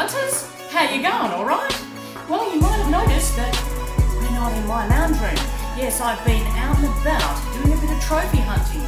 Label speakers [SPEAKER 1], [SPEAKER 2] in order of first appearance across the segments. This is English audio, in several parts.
[SPEAKER 1] punters, how you going, alright? Well, you might have noticed that we're not in my lounge room. Yes, I've been out and about doing a bit of trophy hunting,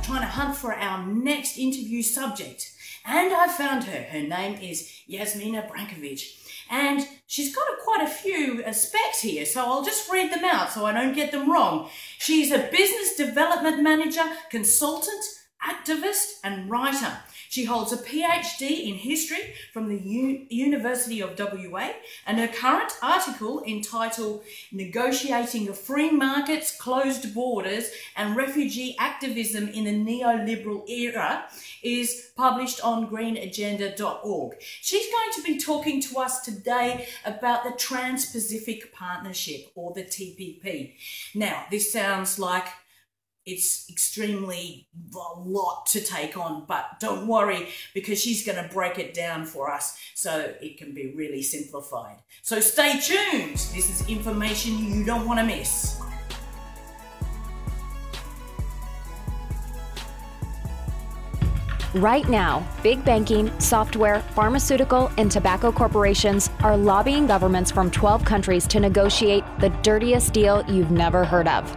[SPEAKER 1] trying to hunt for our next interview subject. And I found her. Her name is Jasmina Brankovich. And she's got quite a few specs here, so I'll just read them out so I don't get them wrong. She's a business development manager, consultant, activist and writer. She holds a PhD in history from the University of WA, and her current article entitled Negotiating Free Markets, Closed Borders and Refugee Activism in the Neoliberal Era is published on greenagenda.org. She's going to be talking to us today about the Trans-Pacific Partnership, or the TPP. Now, this sounds like it's extremely a lot to take on, but don't worry, because she's going to break it down for us so it can be really simplified. So stay tuned. This is information you don't want to miss.
[SPEAKER 2] Right now, big banking, software, pharmaceutical, and tobacco corporations are lobbying governments from 12 countries to negotiate the dirtiest deal you've never heard of.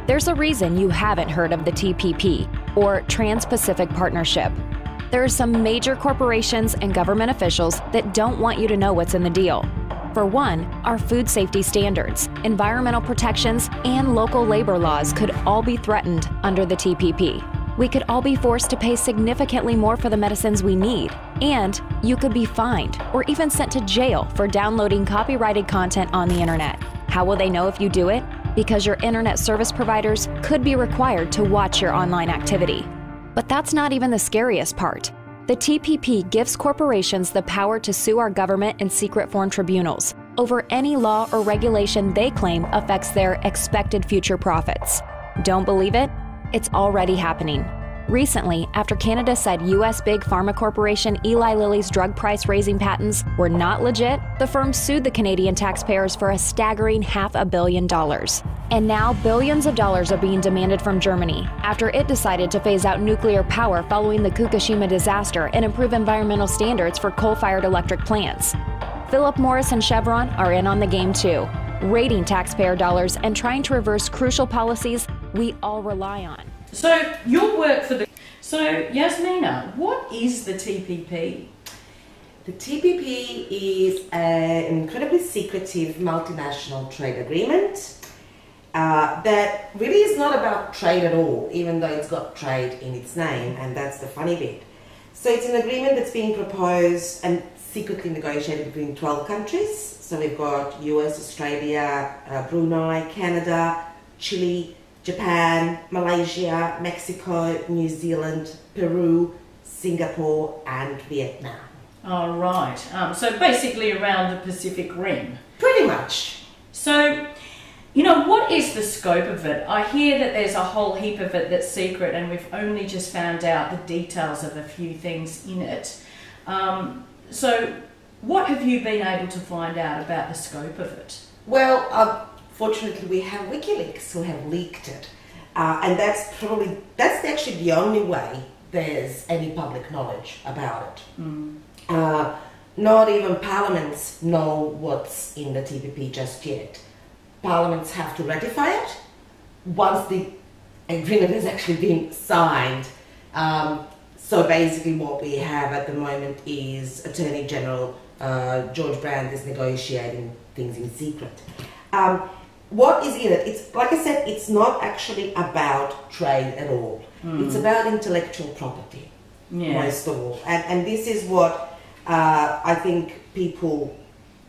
[SPEAKER 2] There's a reason you haven't heard of the TPP, or Trans-Pacific Partnership. There are some major corporations and government officials that don't want you to know what's in the deal. For one, our food safety standards, environmental protections, and local labor laws could all be threatened under the TPP. We could all be forced to pay significantly more for the medicines we need, and you could be fined or even sent to jail for downloading copyrighted content on the internet. How will they know if you do it? Because your internet service providers could be required to watch your online activity. But that's not even the scariest part. The TPP gives corporations the power to sue our government in secret foreign tribunals over any law or regulation they claim affects their expected future profits. Don't believe it? It's already happening. Recently, after Canada said U.S. big pharma corporation Eli Lilly's drug price-raising patents were not legit, the firm sued the Canadian taxpayers for a staggering $500 million. And now billions of dollars are being demanded from Germany after it decided to phase out nuclear power following the Fukushima disaster and improve environmental standards for coal-fired electric plants. Philip Morris and Chevron are in on the game too, raiding taxpayer dollars and trying to reverse crucial policies we all rely on.
[SPEAKER 1] So your work for the... So Jasmina, what is the TPP?
[SPEAKER 3] The TPP is an incredibly secretive multinational trade agreement that really is not about trade at all, even though it's got trade in its name, and that's the funny bit. So it's an agreement that's being proposed and secretly negotiated between 12 countries. So we've got US, Australia, Brunei, Canada, Chile, Japan, Malaysia, Mexico, New Zealand, Peru, Singapore and Vietnam.
[SPEAKER 1] All right. So basically around the Pacific Rim.
[SPEAKER 3] Pretty much.
[SPEAKER 1] So, you know, what is the scope of it? I hear that there's a whole heap of it that's secret and we've only just found out the details of a few things in it. So what have you been able to find out about the scope of it?
[SPEAKER 3] Well, fortunately, we have WikiLeaks who have leaked it, and that's actually the only way there's any public knowledge about it. Not even parliaments know what's in the TPP just yet. Parliaments have to ratify it once the agreement has actually been signed. So basically what we have at the moment is Attorney General George Brand is negotiating things in secret. What is in it? It's like I said, it's not actually about trade at all. It's about intellectual property, most of all. And this is what I think people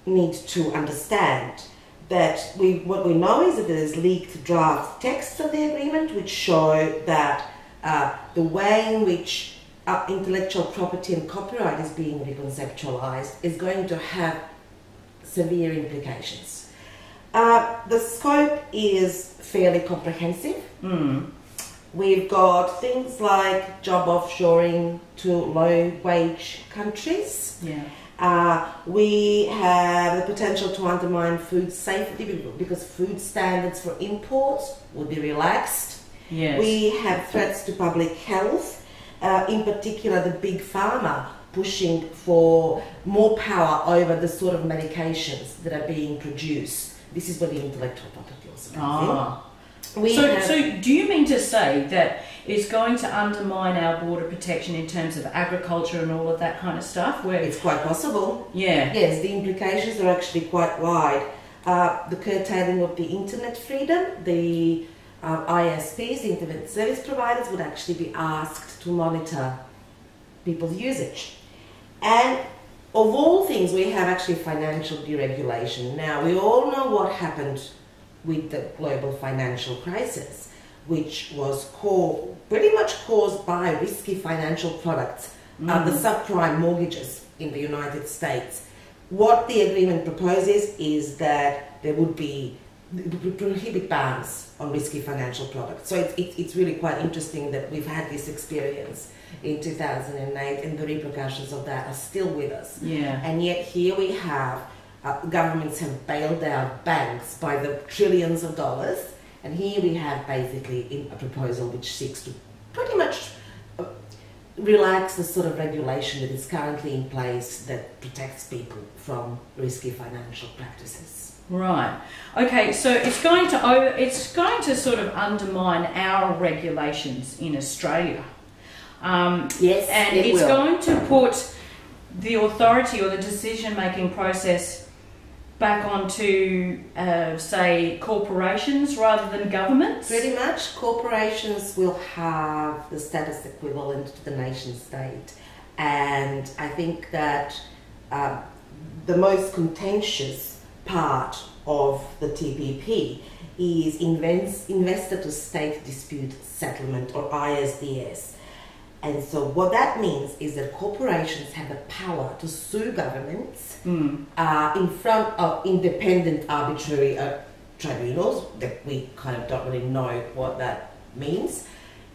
[SPEAKER 3] need to understand. That what we know is that there's leaked draft texts of the agreement which show that the way in which intellectual property and copyright is being reconceptualized is going to have severe implications. The scope is fairly comprehensive. We've got things like job offshoring to low-wage countries. We have the potential to undermine food safety because food standards for imports would be relaxed. We have threats to public health, in particular the big pharma pushing for more power over the sort of medications that are being produced. This is where the intellectual property also comes in.
[SPEAKER 1] So do you mean to say that it's going to undermine our border protection in terms of agriculture and all of that kind of stuff? Where
[SPEAKER 3] it's quite possible.
[SPEAKER 1] Yeah.
[SPEAKER 3] Yes, the implications are actually quite wide. The curtailing of the internet freedom, the ISPs, internet service providers, would actually be asked to monitor people's usage. And of all things, we have actually financial deregulation. Now, we all know what happened with the global financial crisis, which was pretty much caused by risky financial products, the subprime mortgages in the United States. What the agreement proposes is that there would be prohibit bans on risky financial products. So it's really quite interesting that we've had this experience in 2008 and the repercussions of that are still with us.
[SPEAKER 1] Yeah.
[SPEAKER 3] And yet here we have governments have bailed out banks by the trillions of dollars, and here we have basically a proposal which seeks to pretty much relax the sort of regulation that is currently in place that protects people from risky financial practices.
[SPEAKER 1] Right. Okay. So it's going to sort of undermine our regulations in Australia.
[SPEAKER 3] Yes,
[SPEAKER 1] and it's going to put the authority or the decision-making process back onto, say, corporations rather than governments?
[SPEAKER 3] Pretty much. Corporations will have the status equivalent to the nation state. And I think that the most contentious part of the TPP is investor-to-state dispute settlement, or ISDS. And so what that means is that corporations have the power to sue governments in front of independent arbitrary tribunals that we kind of don't really know what that means.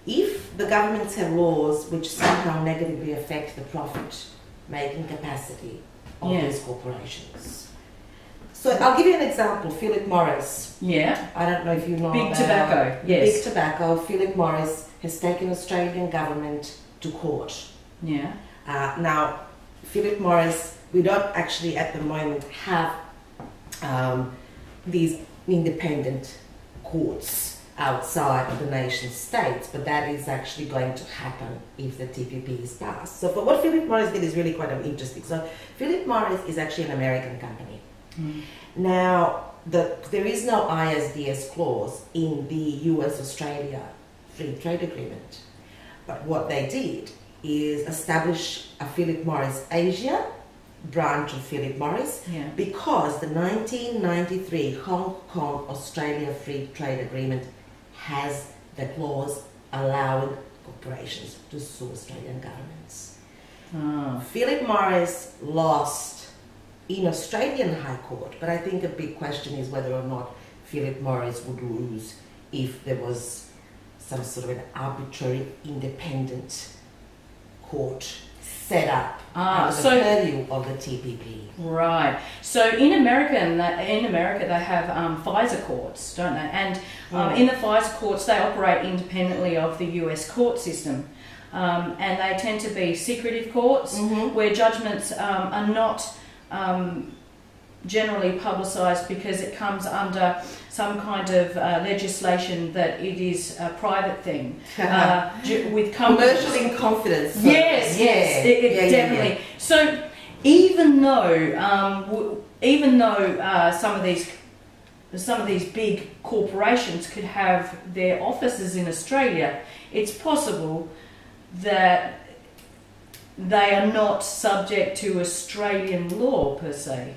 [SPEAKER 3] If the governments have laws which somehow negatively affect the profit-making capacity of these corporations. So I'll give you an example. Philip Morris.
[SPEAKER 1] Yeah.
[SPEAKER 3] I don't know if you know
[SPEAKER 1] Big Tobacco. Yes.
[SPEAKER 3] Big Tobacco. Philip Morris has taken Australian government to court.
[SPEAKER 1] Yeah.
[SPEAKER 3] Now, Philip Morris, we don't actually at the moment have these independent courts outside of the nation states, but that is actually going to happen if the TPP is passed. So for what Philip Morris did is really quite interesting. So Philip Morris is actually an American company. Now, there is no ISDS clause in the US-Australia Free Trade Agreement. But what they did is establish a Philip Morris Asia branch of Philip Morris because the 1993 Hong Kong-Australia Free Trade Agreement has the clause allowing corporations to sue Australian governments. Philip Morris lost in Australian High Court, but I think a big question is whether or not Philip Morris would lose if there was some sort of an arbitrary independent court set up under the purview of the TPP.
[SPEAKER 1] Right. So in America, they have FISA courts, don't they? And in the FISA courts, they operate independently of the US court system. And they tend to be secretive courts where judgments are not generally publicised because it comes under some kind of legislation that it is a private thing with companies.
[SPEAKER 3] Commercial in confidence. So
[SPEAKER 1] yes, definitely. Yeah. So even though some of these big corporations could have their offices in Australia, it's possible that they are not subject to Australian law per se.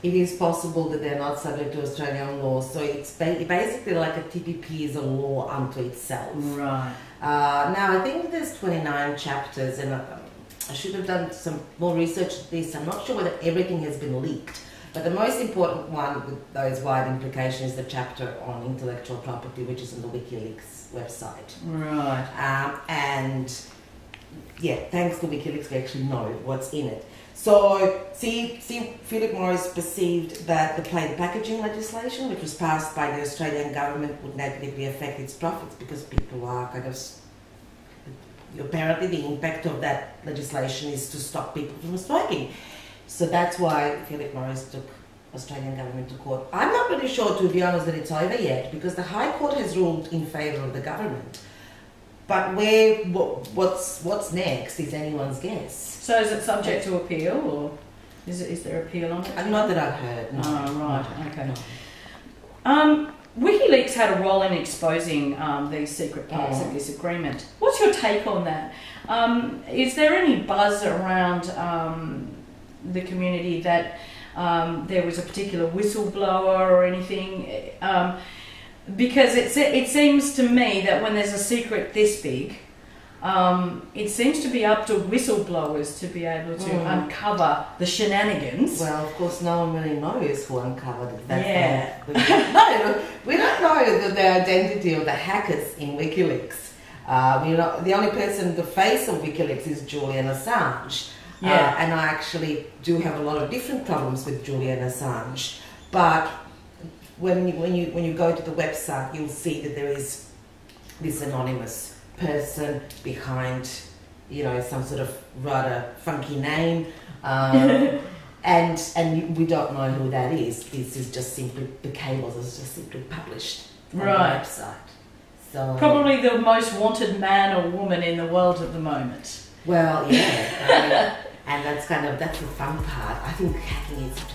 [SPEAKER 3] It is possible that they're not subject to Australian law, so it's basically like a TPP is a law unto itself.
[SPEAKER 1] Right.
[SPEAKER 3] Now, I think there's 29 chapters, and I should have done some more research on this. I'm not sure whether everything has been leaked, but the most important one with those wide implications is the chapter on intellectual property, which is on the WikiLeaks website.
[SPEAKER 1] Right.
[SPEAKER 3] And yeah, thanks to WikiLeaks, we actually know what's in it. So, Philip Morris perceived that the plain packaging legislation, which was passed by the Australian government, would negatively affect its profits because people are kind of apparently the impact of that legislation is to stop people from smoking. So that's why Philip Morris took Australian government to court. I'm not really sure, to be honest, that it's over yet, because the High Court has ruled in favour of the government. But what's next is anyone's guess.
[SPEAKER 1] So is it subject to appeal, or is there appeal on it?
[SPEAKER 3] Not that I've heard. No.
[SPEAKER 1] Oh, right.
[SPEAKER 3] No,
[SPEAKER 1] Okay.
[SPEAKER 3] no.
[SPEAKER 1] WikiLeaks had a role in exposing these secret parts of this agreement. What's your take on that? Is there any buzz around the community that there was a particular whistleblower or anything? Because it seems to me that when there's a secret this big, it seems to be up to whistleblowers to be able to uncover the shenanigans.
[SPEAKER 3] Well, of course, no one really knows who uncovered it.
[SPEAKER 1] Yeah.
[SPEAKER 3] We don't know the identity of the hackers in WikiLeaks. The only person, the face of WikiLeaks, is Julian Assange.
[SPEAKER 1] Yeah.
[SPEAKER 3] And I actually do have a lot of different problems with Julian Assange. But when you go to the website, you'll see that there is this anonymous person behind, some sort of rather funky name, and we don't know who that is. This is just simply, the cables is just simply published on the website. So
[SPEAKER 1] probably the most wanted man or woman in the world at the moment.
[SPEAKER 3] Well, yeah, and that's the fun part. I think hacking is such